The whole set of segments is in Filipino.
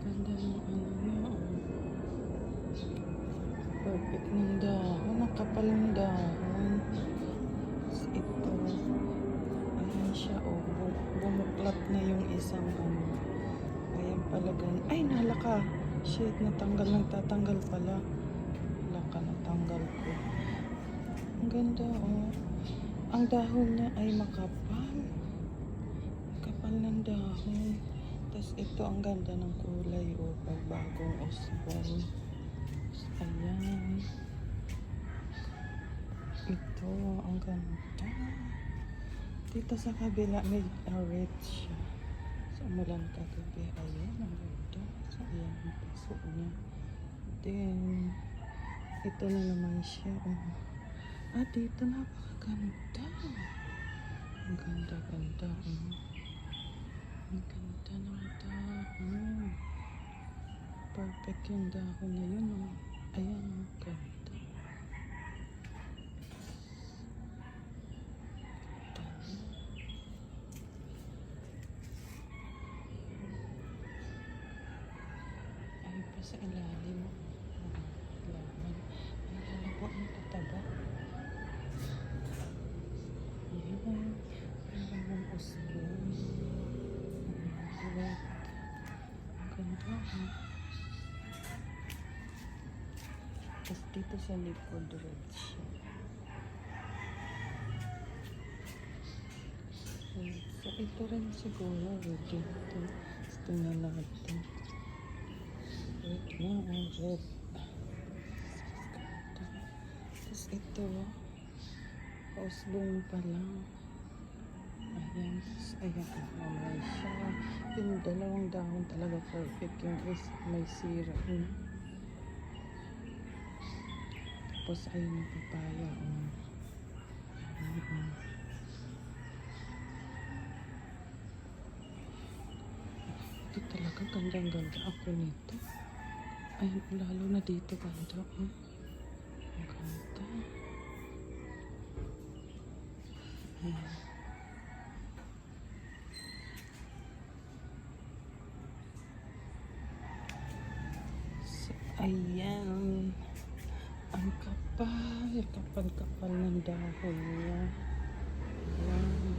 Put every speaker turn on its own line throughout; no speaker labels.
Ganda ng ano niya. Perfect ng dahon. Nakapal ng dahon. Tapos ito. Ayan siya. Bumuklat na yung isang ano. Ayan pala ganun. Ay, nalaka. Shit, natanggal. Nagtatanggal pala. Nalaka, natanggal ko. Ang ganda, oh. Ang dahon niya ay makapal. Kapal ng dahon. Tapos ito, ang ganda ng kulay, oh. Pagbagong osbon. Ayan. Ito, ang ganda. Dito sa kabila, may red siya. Sa umulan kagabi. Ayan, ang ganda. So, ayan, ang paso niya. Then, ito na naman siya. Oh. Dito, napakaganda. Ang ganda-ganda. Ang ganda ng dahon. Perfect yung dahon na yun. Oh. Ayan, ang ganda. Ay, pa sa ilalim. Laman. Ang lalabo ang tataba. Ayan. Ang mga usbon. Red. Ang ganda. Tapos dito sa likod, red siya. So, ito rin siguro, red dito. Tingnan natin. Red na, red. Tapos ito, osbong pa lang. Ayan, tapos ayan, mamay siya. Yung dalawang dahon talaga perfect. Yung is may sira. Tapos ayun yung papaya. Ito talaga gandang-ganda ako nito. Ay, lalo na dito ganda. Ang ganda. So, ayan. Ang kapal ng dahon niya. Ayan.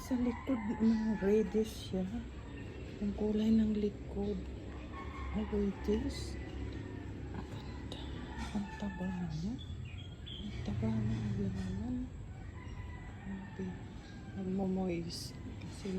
Sa likod, reddish siya. Yung kulay ng likod. Reddish. Ang ganda. Ang taba niya. Ang taba ng laman. Nagmo-moist. Kasi